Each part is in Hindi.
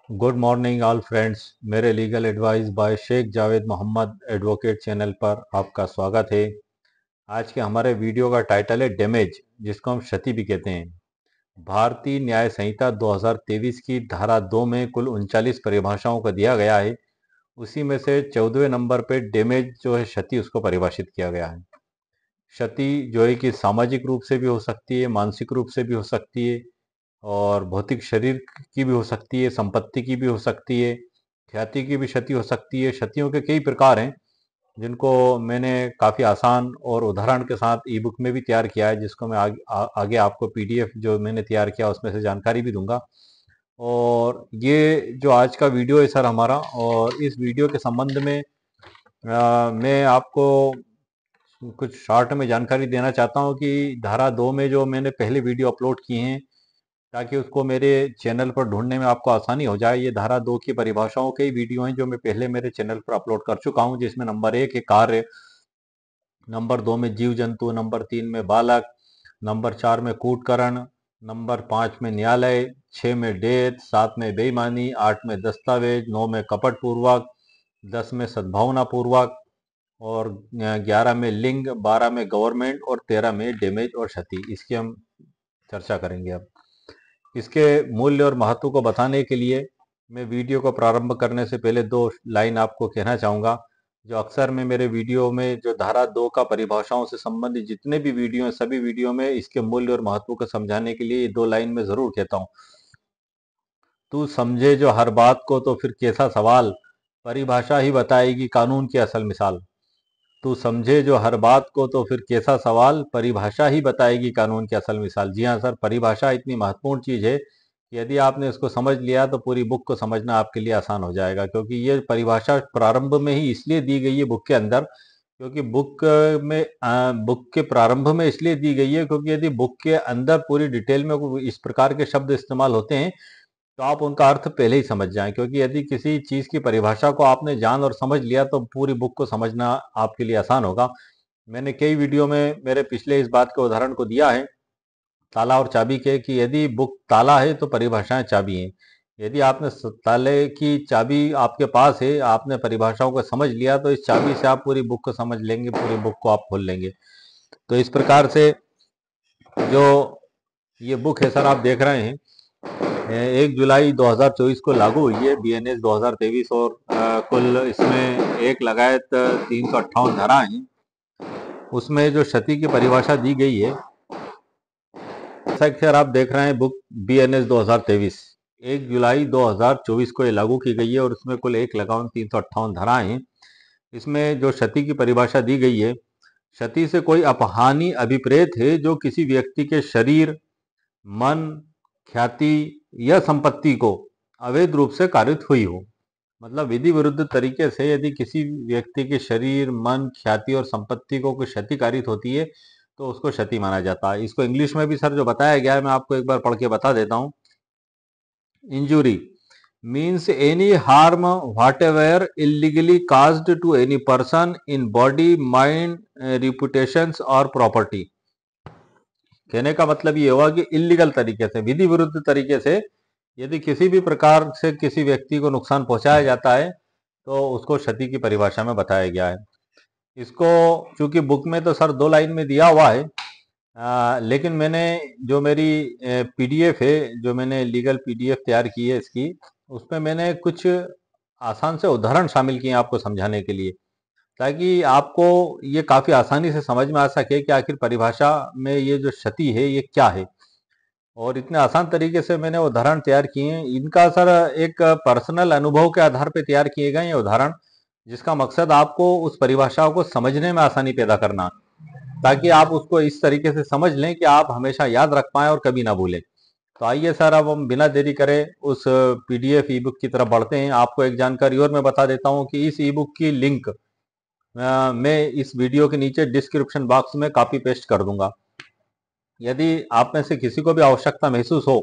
Good morning all friends. मेरे legal advice by Shaikh Javed Mohammad advocate channel पर आपका स्वागत है। आज के हमारे वीडियो का टाइटल है डैमेज, जिसको हम क्षति भी कहते हैं। भारतीय न्याय संहिता 2023 की धारा 2 में कुल 39 परिभाषाओं को दिया गया है। उसी में से 14वें नंबर पे डैमेज जो है क्षति, उसको परिभाषित किया गया है। क्षति जो है कि सामाजिक रूप से भी हो सकती है, मानसिक रूप से भी हो सकती है, और भौतिक शरीर की भी हो सकती है, संपत्ति की भी हो सकती है, ख्याति की भी क्षति हो सकती है। क्षतियों के कई प्रकार हैं, जिनको मैंने काफ़ी आसान और उदाहरण के साथ ई बुक में भी तैयार किया है, जिसको मैं आगे आपको पीडीएफ जो मैंने तैयार किया उसमें से जानकारी भी दूंगा। और ये जो आज का वीडियो है सर हमारा, और इस वीडियो के संबंध में मैं आपको कुछ शॉर्ट में जानकारी देना चाहता हूँ कि धारा 2 में जो मैंने पहले वीडियो अपलोड किए हैं, ताकि उसको मेरे चैनल पर ढूंढने में आपको आसानी हो जाए। ये धारा 2 की परिभाषाओं के ही वीडियो हैं जो मैं पहले मेरे चैनल पर अपलोड कर चुका हूं, जिसमें नंबर 1 है कार्य, नंबर 2 में जीव जंतु, नंबर 3 में बालक, नंबर 4 में कूटकरण, नंबर 5 में न्यायालय, 6 में डेथ, 7 में बेईमानी, 8 में दस्तावेज, 9 में कपट पूर्वक, 10 में सद्भावना पूर्वक, और 11 में लिंग, 12 में गवर्नमेंट, और 13 में डैमेज और क्षति। इसकी हम चर्चा करेंगे अब। इसके मूल्य और महत्व को बताने के लिए मैं वीडियो को प्रारंभ करने से पहले दो लाइन आपको कहना चाहूँगा। जो अक्सर मैं मेरे वीडियो में जो धारा 2 का परिभाषाओं से संबंधित जितने भी वीडियो हैं, सभी वीडियो में इसके मूल्य और महत्व को समझाने के लिए ये दो लाइन में जरूर कहता हूँ। तू समझे जो हर बात को तो फिर कैसा सवाल, परिभाषा ही बताएगी कानून की असल मिसाल। तू समझे जो हर बात को तो फिर कैसा सवाल, परिभाषा ही बताएगी कानून की असल मिसाल। जी हाँ सर, परिभाषा इतनी महत्वपूर्ण चीज है कि यदि आपने इसको समझ लिया तो पूरी बुक को समझना आपके लिए आसान हो जाएगा। क्योंकि ये परिभाषा प्रारंभ में ही इसलिए दी गई है बुक के अंदर, क्योंकि बुक के प्रारंभ में इसलिए दी गई है क्योंकि यदि बुक के अंदर पूरी डिटेल में इस प्रकार के शब्द इस्तेमाल होते हैं तो आप उनका अर्थ पहले ही समझ जाएं। क्योंकि यदि किसी चीज की परिभाषा को आपने जान और समझ लिया तो पूरी बुक को समझना आपके लिए आसान होगा। मैंने कई वीडियो में मेरे पिछले इस बात के उदाहरण को दिया है, ताला और चाबी के, कि यदि बुक ताला है तो परिभाषाएं चाबी हैं। यदि आपने ताले की चाबी आपके पास है, आपने परिभाषाओं को समझ लिया, तो इस चाबी से आप पूरी बुक को समझ लेंगे, पूरी बुक को आप खोल लेंगे। तो इस प्रकार से जो ये बुक है सर आप देख रहे हैं, 1 जुलाई 2024 को लागू हुई है बीएनएस 2023, और कुल इसमें एक लगायत 358 धाराएं हैं। उसमें जो क्षति की परिभाषा दी गई है, जैसा कि सर आप देख रहे हैं, बुक बीएनएस 2023 1 जुलाई 2024 को ये लागू की गई है, और इसमें कुल एक लगावन 358 धाराएं हैं। इसमें जो क्षति की परिभाषा दी गई है, क्षति से कोई अपहानि अभिप्रेत है जो किसी व्यक्ति के शरीर, मन, ख्याति या संपत्ति को अवैध रूप से कारित हुई हो। मतलब विधि विरुद्ध तरीके से यदि किसी व्यक्ति के शरीर, मन, ख्याति और संपत्ति को कोई क्षति कारित होती है तो उसको क्षति माना जाता है। इसको इंग्लिश में भी सर जो बताया गया है, मैं आपको एक बार पढ़ के बता देता हूँ। Injury means any harm whatever illegally caused to any person in body, mind, reputations or property। कहने का मतलब ये हुआ कि इलीगल तरीके से, विधि विरुद्ध तरीके से यदि किसी भी प्रकार से किसी व्यक्ति को नुकसान पहुंचाया जाता है तो उसको क्षति की परिभाषा में बताया गया है। इसको चूंकि बुक में तो सर दो लाइन में दिया हुआ है, लेकिन मैंने जो मेरी पीडीएफ है, जो मैंने लीगल पीडीएफ तैयार की है इसकी, उसमें मैंने कुछ आसान से उदाहरण शामिल किए हैं आपको समझाने के लिए, ताकि आपको ये काफ़ी आसानी से समझ में आ सके कि आखिर परिभाषा में ये जो क्षति है ये क्या है। और इतने आसान तरीके से मैंने उदाहरण तैयार किए हैं। इनका सर एक पर्सनल अनुभव के आधार पर तैयार किए गए ये उदाहरण, जिसका मकसद आपको उस परिभाषा को समझने में आसानी पैदा करना, ताकि आप उसको इस तरीके से समझ लें कि आप हमेशा याद रख पाएं और कभी ना भूलें। तो आइए सर, अब हम बिना देरी करे उस पीडीएफ ई बुक की तरफ बढ़ते हैं। आपको एक जानकारी और मैं बता देता हूं कि इस ई बुक की लिंक मैं इस वीडियो के नीचे डिस्क्रिप्शन बॉक्स में कॉपी पेस्ट कर दूंगा। यदि आप में से किसी को भी आवश्यकता महसूस हो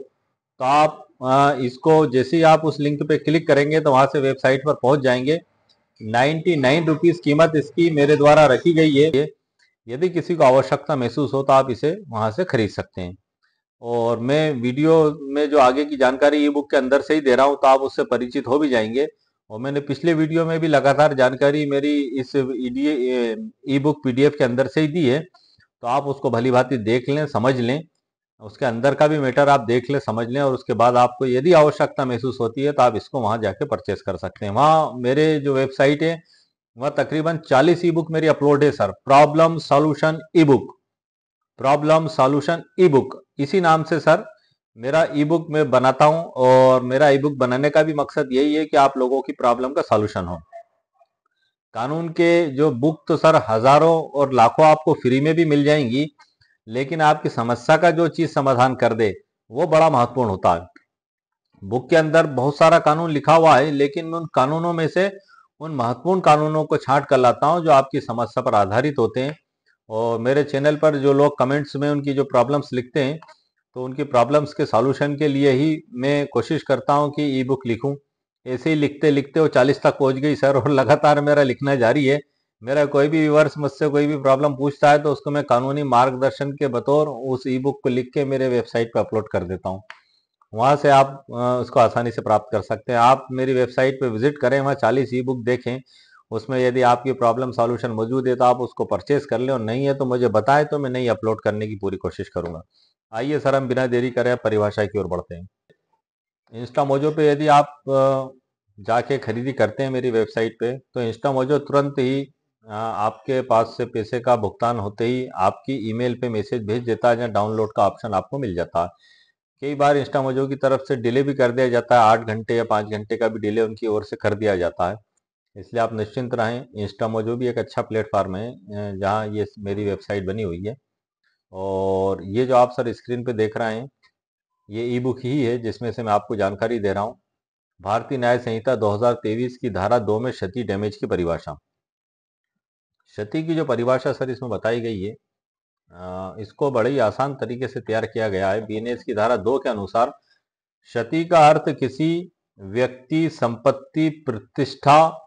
तो आप इसको जैसे ही आप उस लिंक पे क्लिक करेंगे तो वहां से वेबसाइट पर पहुंच जाएंगे। 99 रुपीज कीमत इसकी मेरे द्वारा रखी गई है। यदि किसी को आवश्यकता महसूस हो तो आप इसे वहां से खरीद सकते हैं। और मैं वीडियो में जो आगे की जानकारी ई बुक के अंदर से ही दे रहा हूं, तो आप उससे परिचित हो भी जाएंगे। और मैंने पिछले वीडियो में भी लगातार जानकारी मेरी इस ई बुक पीडीएफ के अंदर से ही दी है, तो आप उसको भली भांति देख लें, समझ लें, उसके अंदर का भी मैटर आप देख लें, समझ लें, और उसके बाद आपको यदि आवश्यकता महसूस होती है तो आप इसको वहां जाके परचेस कर सकते हैं। वहां मेरे जो वेबसाइट है वह तकरीबन 40 ई बुक मेरी अपलोड है सर। प्रॉब्लम सॉल्यूशन ई बुक, प्रॉब्लम सॉल्यूशन ई बुक, इसी नाम से सर मेरा ई बुक मैं बनाता हूं। और मेरा ई बुक बनाने का भी मकसद यही है कि आप लोगों की प्रॉब्लम का सॉल्यूशन हो। कानून के जो बुक तो सर हजारों और लाखों आपको फ्री में भी मिल जाएंगी, लेकिन आपकी समस्या का जो चीज समाधान कर दे वो बड़ा महत्वपूर्ण होता है। बुक के अंदर बहुत सारा कानून लिखा हुआ है, लेकिन मैं उन कानूनों में से उन महत्वपूर्ण कानूनों को छांट कर लाता हूं जो आपकी समस्या पर आधारित होते हैं। और मेरे चैनल पर जो लोग कमेंट्स में उनकी जो प्रॉब्लम्स लिखते हैं, तो उनकी प्रॉब्लम्स के सॉल्यूशन के लिए ही मैं कोशिश करता हूं कि ई बुक लिखूं। ऐसे ही लिखते लिखते वो 40 तक पहुंच गई सर, और लगातार मेरा लिखना जारी है। मेरा कोई भी व्यूअर्स मुझसे कोई भी प्रॉब्लम पूछता है तो उसको मैं कानूनी मार्गदर्शन के बतौर उस ई बुक को लिख के मेरे वेबसाइट पर अपलोड कर देता हूँ। वहां से आप उसको आसानी से प्राप्त कर सकते हैं। आप मेरी वेबसाइट पे विजिट करें, वहाँ 40 ई बुक देखें, उसमें यदि आपकी प्रॉब्लम सॉल्यूशन मौजूद है तो आप उसको परचेज कर लें, और नहीं है तो मुझे बताएं, तो मैं नहीं अपलोड करने की पूरी कोशिश करूंगा। आइए सर, हम बिना देरी करे परिभाषा की ओर बढ़ते हैं। इंस्टा मोजो पे यदि आप जाके खरीदी करते हैं मेरी वेबसाइट पे, तो इंस्टा मोजो तुरंत ही आपके पास से पैसे का भुगतान होते ही आपकी ईमेल पे मैसेज भेज देता है, जहाँ डाउनलोड का ऑप्शन आपको मिल जाता है। कई बार इंस्टा मोजो की तरफ से डिले भी कर दिया जाता है, 8 घंटे या 5 घंटे का भी डिले उनकी ओर से कर दिया जाता है। इसलिए आप निश्चिंत रहें, इंस्टा मोजो भी एक अच्छा प्लेटफॉर्म है जहाँ ये मेरी वेबसाइट बनी हुई है। और ये जो आप सर स्क्रीन पे देख रहे हैं, ये ई बुक ही है जिसमें से मैं आपको जानकारी दे रहा हूँ। भारतीय न्याय संहिता 2023 की धारा 2 में क्षति डैमेज की परिभाषा। क्षति की जो परिभाषा सर इसमें बताई गई है, इसको बड़े ही आसान तरीके से तैयार किया गया है। बीएनएस की धारा 2 के अनुसार क्षति का अर्थ किसी व्यक्ति, संपत्ति, प्रतिष्ठा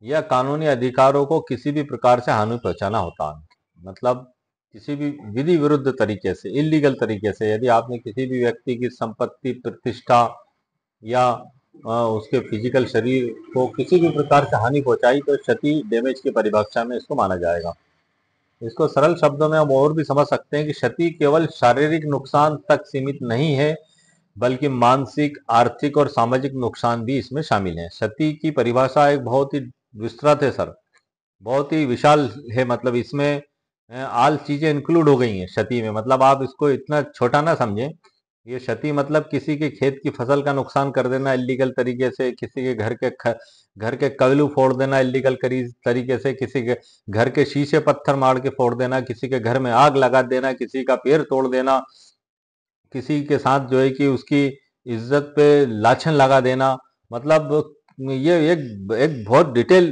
या कानूनी अधिकारों को किसी भी प्रकार से हानि पहुंचाना होता है। मतलब किसी भी विधि विरुद्ध तरीके से, इलीगल तरीके से, यदि आपने किसी भी व्यक्ति की संपत्ति, प्रतिष्ठा या उसके फिजिकल शरीर को किसी भी प्रकार से हानि पहुंचाई, तो क्षति डैमेज की परिभाषा में इसको माना जाएगा। इसको सरल शब्दों में हम और भी समझ सकते हैं कि क्षति केवल शारीरिक नुकसान तक सीमित नहीं है, बल्कि मानसिक, आर्थिक और सामाजिक नुकसान भी इसमें शामिल है। क्षति की परिभाषा एक बहुत ही विस्तृत है सर, बहुत ही विशाल है। मतलब इसमें आल चीजें इंक्लूड हो गई हैं क्षति में। मतलब आप इसको इतना छोटा ना समझें। ये क्षति मतलब किसी के खेत की फसल का नुकसान कर देना इलीगल तरीके से, किसी के घर के कबलू फोड़ देना इलीगल तरीके से, किसी के घर के शीशे पत्थर मार के फोड़ देना, किसी के घर में आग लगा देना, किसी का पैर तोड़ देना, किसी के साथ जो है कि उसकी इज्जत पे लाछन लगा देना। मतलब ये एक एक बहुत डिटेल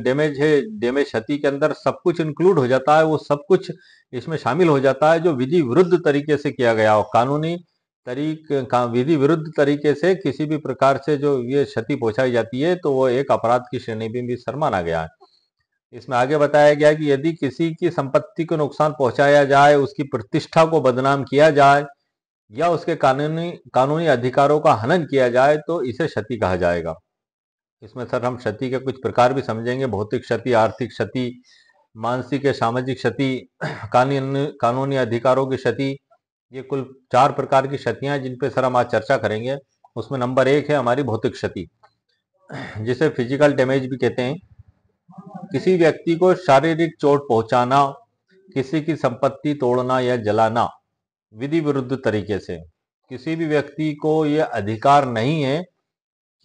डैमेज है। डैमेज क्षति के अंदर सब कुछ इंक्लूड हो जाता है, वो सब कुछ इसमें शामिल हो जाता है जो विधि विरुद्ध तरीके से किया गया हो। कानूनी विधि विरुद्ध तरीके से किसी भी प्रकार से जो ये क्षति पहुंचाई जाती है, तो वो एक अपराध की श्रेणी में भी सर माना गया है। इसमें आगे बताया गया कि यदि किसी की संपत्ति को नुकसान पहुंचाया जाए, उसकी प्रतिष्ठा को बदनाम किया जाए या उसके कानूनी कानूनी अधिकारों का हनन किया जाए, तो इसे क्षति कहा जाएगा। इसमें सर हम क्षति के कुछ प्रकार भी समझेंगे: भौतिक क्षति, आर्थिक क्षति, मानसिक या सामाजिक क्षति, कानूनी अधिकारों की क्षति। ये कुल 4 प्रकार की क्षतियां हैं जिन पे सर हम आज चर्चा करेंगे। उसमें नंबर 1 है हमारी भौतिक क्षति, जिसे फिजिकल डैमेज भी कहते हैं। किसी व्यक्ति को शारीरिक चोट पहुंचाना, किसी की संपत्ति तोड़ना या जलाना विधि विरुद्ध तरीके से। किसी भी व्यक्ति को यह अधिकार नहीं है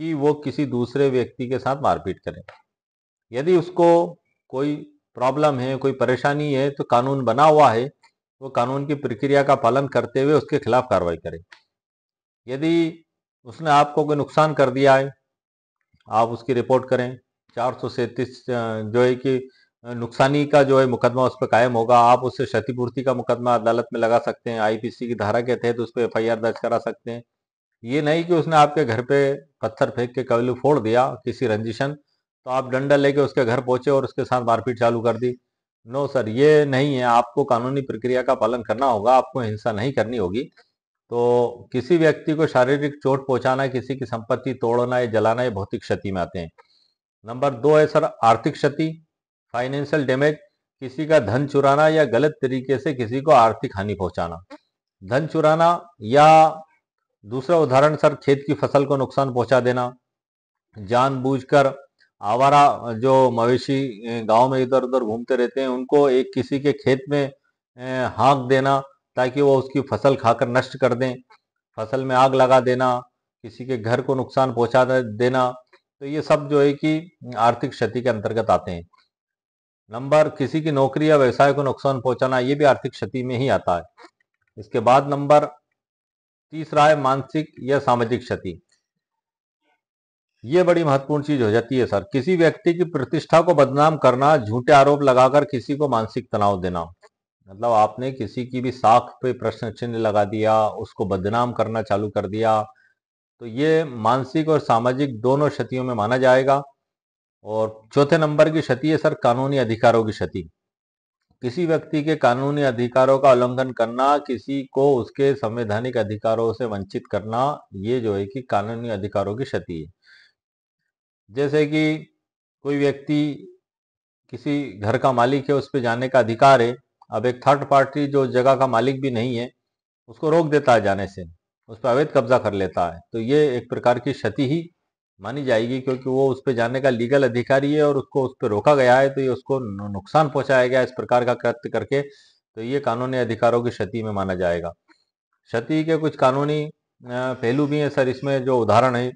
कि वो किसी दूसरे व्यक्ति के साथ मारपीट करे। यदि उसको कोई प्रॉब्लम है, कोई परेशानी है, तो कानून बना हुआ है, वो कानून की प्रक्रिया का पालन करते हुए उसके खिलाफ कार्रवाई करे। यदि उसने आपको कोई नुकसान कर दिया है, आप उसकी रिपोर्ट करें। 437 जो है कि नुकसानी का जो है मुकदमा उस पर कायम होगा। आप उससे क्षतिपूर्ति का मुकदमा अदालत में लगा सकते हैं। आईपीसी की धारा के तहत उस पर एफआईआर दर्ज करा सकते हैं। ये नहीं कि उसने आपके घर पे पत्थर फेंक के कबीलू फोड़ दिया किसी रंजिशन, तो आप डंडा लेके उसके घर पहुंचे और उसके साथ मारपीट चालू कर दी। नो सर, ये नहीं है। आपको कानूनी प्रक्रिया का पालन करना होगा, आपको हिंसा नहीं करनी होगी। तो किसी व्यक्ति को शारीरिक चोट पहुंचाना, किसी की संपत्ति तोड़ना या जलाना, ये भौतिक क्षति में आते हैं। नंबर 2 है सर आर्थिक क्षति, फाइनेंशियल डैमेज, किसी का धन चुराना या गलत तरीके से किसी को आर्थिक हानि पहुंचाना। धन चुराना या दूसरा उदाहरण सर खेत की फसल को नुकसान पहुंचा देना, जानबूझकर आवारा जो मवेशी गांव में इधर उधर घूमते रहते हैं उनको एक किसी के खेत में हाँक देना ताकि वो उसकी फसल खाकर नष्ट कर दें, फसल में आग लगा देना, किसी के घर को नुकसान पहुंचा देना, तो ये सब जो है कि आर्थिक क्षति के अंतर्गत आते हैं। नंबर किसी की नौकरी या व्यवसाय को नुकसान पहुंचाना, ये भी आर्थिक क्षति में ही आता है। इसके बाद नंबर तीसरा है मानसिक या सामाजिक क्षति। ये बड़ी महत्वपूर्ण चीज हो जाती है सर। किसी व्यक्ति की प्रतिष्ठा को बदनाम करना, झूठे आरोप लगाकर किसी को मानसिक तनाव देना। मतलब आपने किसी की भी साख पे प्रश्न चिन्ह लगा दिया, उसको बदनाम करना चालू कर दिया, तो ये मानसिक और सामाजिक दोनों क्षतियों में माना जाएगा। और चौथे नंबर की क्षति है सर कानूनी अधिकारों की क्षति। किसी व्यक्ति के कानूनी अधिकारों का उल्लंघन करना, किसी को उसके संवैधानिक अधिकारों से वंचित करना, ये जो है कि कानूनी अधिकारों की क्षति है। जैसे कि कोई व्यक्ति किसी घर का मालिक है, उस पे जाने का अधिकार है, अब एक थर्ड पार्टी जो जगह का मालिक भी नहीं है उसको रोक देता है जाने से, उस पर अवैध कब्जा कर लेता है, तो ये एक प्रकार की क्षति ही मानी जाएगी, क्योंकि वो उस पर जाने का लीगल अधिकारी है और उसको उस पर रोका गया है, तो ये उसको नुकसान पहुंचाया गया इस प्रकार का कृत्य करके, तो ये कानूनी अधिकारों की क्षति में माना जाएगा। क्षति के कुछ कानूनी पहलू भी हैं सर इसमें, जो उदाहरण है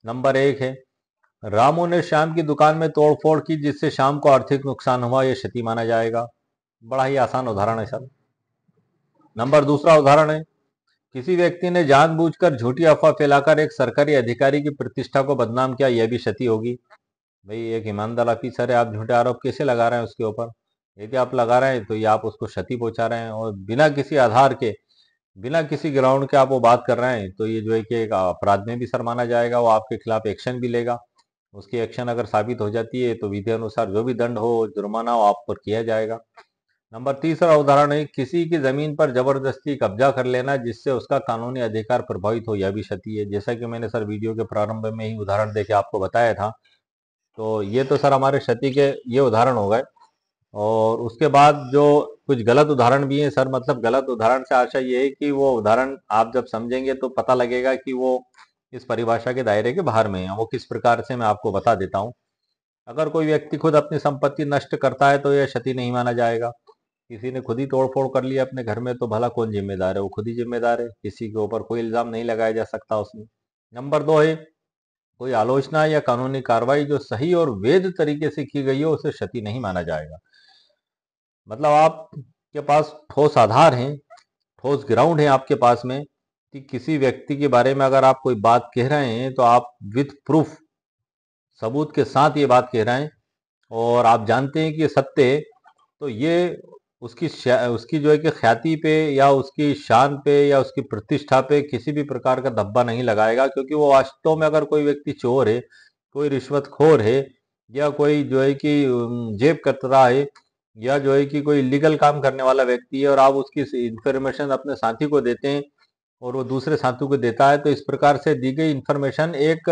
नंबर 1 है रामू ने श्याम की दुकान में तोड़फोड़ की जिससे श्याम को आर्थिक नुकसान हुआ, यह क्षति माना जाएगा। बड़ा ही आसान उदाहरण है सर। नंबर दूसरा उदाहरण है किसी व्यक्ति ने जानबूझकर झूठी अफवाह फैलाकर एक सरकारी अधिकारी की प्रतिष्ठा को बदनाम किया, यह भी क्षति होगी। भाई एक ईमानदार ऑफिसर है, आप झूठे आरोप कैसे लगा रहे हैं उसके ऊपर? यदि आप लगा रहे हैं तो ये आप उसको क्षति पहुंचा रहे हैं, और बिना किसी आधार के, बिना किसी ग्राउंड के आप वो बात कर रहे हैं, तो ये जो है कि एक अपराध में भी सर माना जाएगा, वो आपके खिलाफ एक्शन भी लेगा। उसकी एक्शन अगर साबित हो जाती है तो विधि अनुसार जो भी दंड हो, जुर्माना हो, आप पर किया जाएगा। नंबर तीसरा उदाहरण है किसी की जमीन पर जबरदस्ती कब्जा कर लेना जिससे उसका कानूनी अधिकार प्रभावित हो, यह भी क्षति है। जैसा कि मैंने सर वीडियो के प्रारंभ में ही उदाहरण देके आपको बताया था, तो ये तो सर हमारे क्षति के ये उदाहरण हो गए। और उसके बाद जो कुछ गलत उदाहरण भी हैं सर, मतलब गलत उदाहरण से आशा ये है कि वो उदाहरण आप जब समझेंगे तो पता लगेगा कि वो इस परिभाषा के दायरे के बाहर में है। वो किस प्रकार से, मैं आपको बता देता हूँ। अगर कोई व्यक्ति खुद अपनी संपत्ति नष्ट करता है तो यह क्षति नहीं माना जाएगा। किसी ने खुद ही तोड़फोड़ कर लिया अपने घर में, तो भला कौन जिम्मेदार है? वो खुद ही जिम्मेदार है, किसी के ऊपर कोई इल्जाम नहीं लगाया जा सकता उसमें। नंबर 2 है कोई आलोचना या कानूनी कार्रवाई जो सही और वैध तरीके से की गई हो, उसे क्षति नहीं माना जाएगा। मतलब आपके पास ठोस आधार हैं, ठोस ग्राउंड है आपके पास में, कि किसी व्यक्ति के बारे में अगर आप कोई बात कह रहे हैं तो आप विथ प्रूफ, सबूत के साथ ये बात कह रहे हैं, और आप जानते हैं कि ये सत्य है, तो ये उसकी जो है कि ख्याति पे या उसकी शान पे या उसकी प्रतिष्ठा पे किसी भी प्रकार का धब्बा नहीं लगाएगा। क्योंकि वो वास्तव में अगर कोई व्यक्ति चोर है, कोई रिश्वतखोर है, या कोई जो है कि जेब कतरा है, या जो है कि कोई इलीगल काम करने वाला व्यक्ति है, और आप उसकी इंफॉर्मेशन अपने साथी को देते हैं और वो दूसरे साथी को देता है, तो इस प्रकार से दी गई इंफॉर्मेशन एक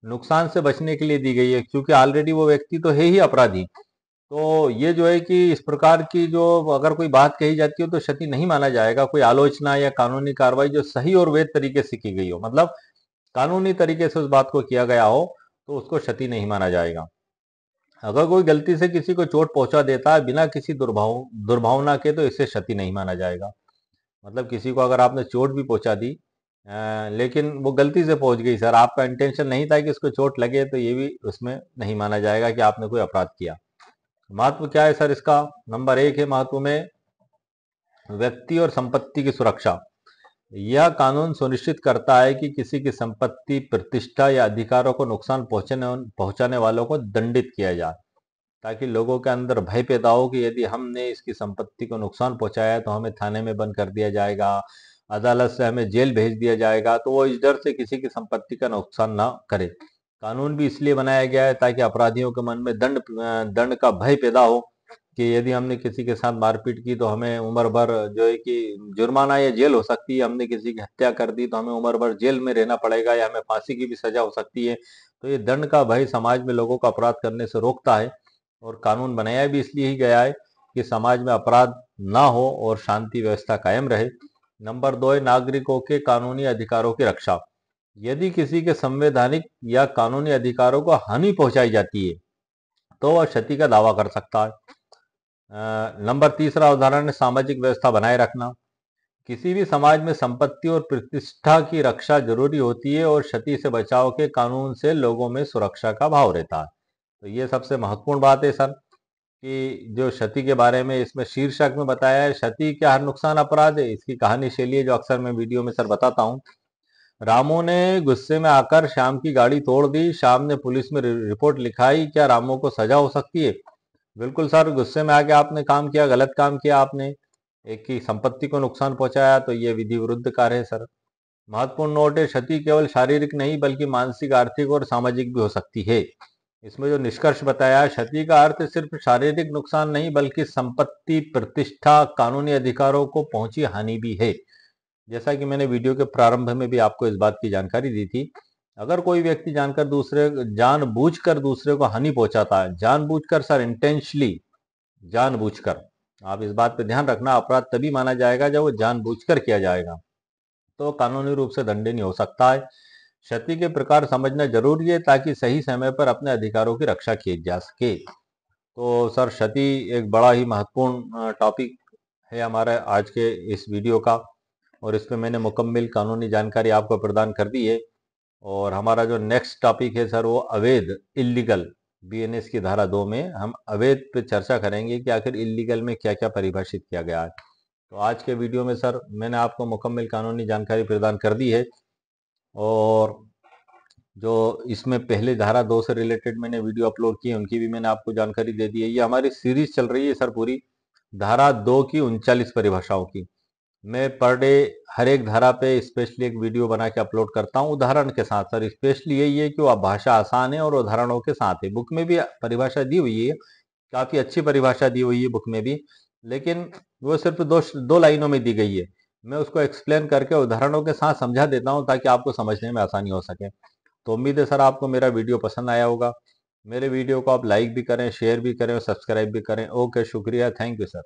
नुकसान से बचने के लिए दी गई है, क्योंकि ऑलरेडी वो व्यक्ति तो है ही अपराधी। तो ये जो है कि इस प्रकार की जो अगर कोई बात कही जाती हो तो क्षति नहीं माना जाएगा। कोई आलोचना या कानूनी कार्रवाई जो सही और वैध तरीके से की गई हो, मतलब कानूनी तरीके से उस बात को किया गया हो, तो उसको क्षति नहीं माना जाएगा। अगर कोई गलती से किसी को चोट पहुंचा देता है बिना किसी दुर्भावना के, तो इसे क्षति नहीं माना जाएगा। मतलब किसी को अगर आपने चोट भी पहुंचा दी, लेकिन वो गलती से पहुंच गई सर, आपका इंटेंशन नहीं था कि इसको चोट लगे, तो ये भी उसमें नहीं माना जाएगा कि आपने कोई अपराध किया। महत्व क्या है सर इसका? नंबर 1 है महत्व में व्यक्ति और संपत्ति की सुरक्षा। यह कानून सुनिश्चित करता है कि किसी की संपत्ति, प्रतिष्ठा या अधिकारों को नुकसान पहुंचाने वालों को दंडित किया जाए, ताकि लोगों के अंदर भय पैदा हो कि यदि हमने इसकी संपत्ति को नुकसान पहुंचाया तो हमें थाने में बंद कर दिया जाएगा, अदालत से हमें जेल भेज दिया जाएगा, तो वो इस डर से किसी की संपत्ति का नुकसान ना करे। कानून भी इसलिए बनाया गया है ताकि अपराधियों के मन में दंड का भय पैदा हो कि यदि हमने किसी के साथ मारपीट की तो हमें उम्र भर जो है कि जुर्माना या जेल हो सकती है, हमने किसी की हत्या कर दी तो हमें उम्र भर जेल में रहना पड़ेगा या हमें फांसी की भी सजा हो सकती है। तो ये दंड का भय समाज में लोगों को अपराध करने से रोकता है, और कानून बनाया भी इसलिए ही गया है कि समाज में अपराध ना हो और शांति व्यवस्था कायम रहे। नंबर 2 है नागरिकों के कानूनी अधिकारों की रक्षा। यदि किसी के संवैधानिक या कानूनी अधिकारों को हानि पहुंचाई जाती है तो वह क्षति का दावा कर सकता है। नंबर तीसरा उदाहरण है सामाजिक व्यवस्था बनाए रखना। किसी भी समाज में संपत्ति और प्रतिष्ठा की रक्षा जरूरी होती है और क्षति से बचाव के कानून से लोगों में सुरक्षा का भाव रहता है। तो ये सबसे महत्वपूर्ण बात है सर, कि जो क्षति के बारे में इसमें शीर्षक में बताया है, क्षति क्या हर नुकसान अपराध है। इसकी कहानी शैली है जो अक्सर मैं वीडियो में सर बताता हूँ। रामू ने गुस्से में आकर श्याम की गाड़ी तोड़ दी। श्याम ने पुलिस में रिपोर्ट लिखाई। क्या रामू को सजा हो सकती है? बिल्कुल सर, गुस्से में आके आपने काम किया, गलत काम किया आपने, एक की संपत्ति को नुकसान पहुंचाया, तो ये विधि विरुद्ध कार्य है सर। महत्वपूर्ण नोट है, क्षति केवल शारीरिक नहीं बल्कि मानसिक, आर्थिक और सामाजिक भी हो सकती है। इसमें जो निष्कर्ष बताया, क्षति का अर्थ सिर्फ शारीरिक नुकसान नहीं बल्कि संपत्ति, प्रतिष्ठा, कानूनी अधिकारों को पहुंची हानि भी है। जैसा कि मैंने वीडियो के प्रारंभ में भी आपको इस बात की जानकारी दी थी, अगर कोई व्यक्ति जानबूझकर दूसरे को हानि पहुंचाता है, जानबूझकर सर, इंटेंशनली, जानबूझकर, आप इस बात पे ध्यान रखना, अपराध तभी माना जाएगा जब वो जानबूझकर किया जाएगा, तो कानूनी रूप से दंडनीय हो सकता है। क्षति के प्रकार समझना जरूरी है ताकि सही समय पर अपने अधिकारों की रक्षा की जा सके। तो सर, क्षति एक बड़ा ही महत्वपूर्ण टॉपिक है हमारा आज के इस वीडियो का, और इस पे मैंने मुकम्मल कानूनी जानकारी आपको प्रदान कर दी है। और हमारा जो नेक्स्ट टॉपिक है सर, वो अवैध, इल्लीगल, बीएनएस की धारा 2 में हम अवैध पे चर्चा करेंगे कि आखिर इल्लीगल में क्या क्या परिभाषित किया गया है। तो आज के वीडियो में सर मैंने आपको मुकम्मल कानूनी जानकारी प्रदान कर दी है, और जो इसमें पहले धारा 2 से रिलेटेड मैंने वीडियो अपलोड किए उनकी भी मैंने आपको जानकारी दे दी है। ये हमारी सीरीज चल रही है सर पूरी, धारा 2 की 39 परिभाषाओं की। मैं पर डे हर एक धारा पे स्पेशली एक वीडियो बना के अपलोड करता हूँ उदाहरण के साथ सर। स्पेशली यही है कि वो भाषा आसान है और उदाहरणों के साथ है। बुक में भी परिभाषा दी हुई है, काफी अच्छी परिभाषा दी हुई है बुक में भी, लेकिन वो सिर्फ दो लाइनों में दी गई है। मैं उसको एक्सप्लेन करके उदाहरणों के साथ समझा देता हूँ ताकि आपको समझने में आसानी हो सके। तो उम्मीद है सर आपको मेरा वीडियो पसंद आया होगा। मेरे वीडियो को आप लाइक भी करें, शेयर भी करें और सब्सक्राइब भी करें। ओके, शुक्रिया, थैंक यू सर।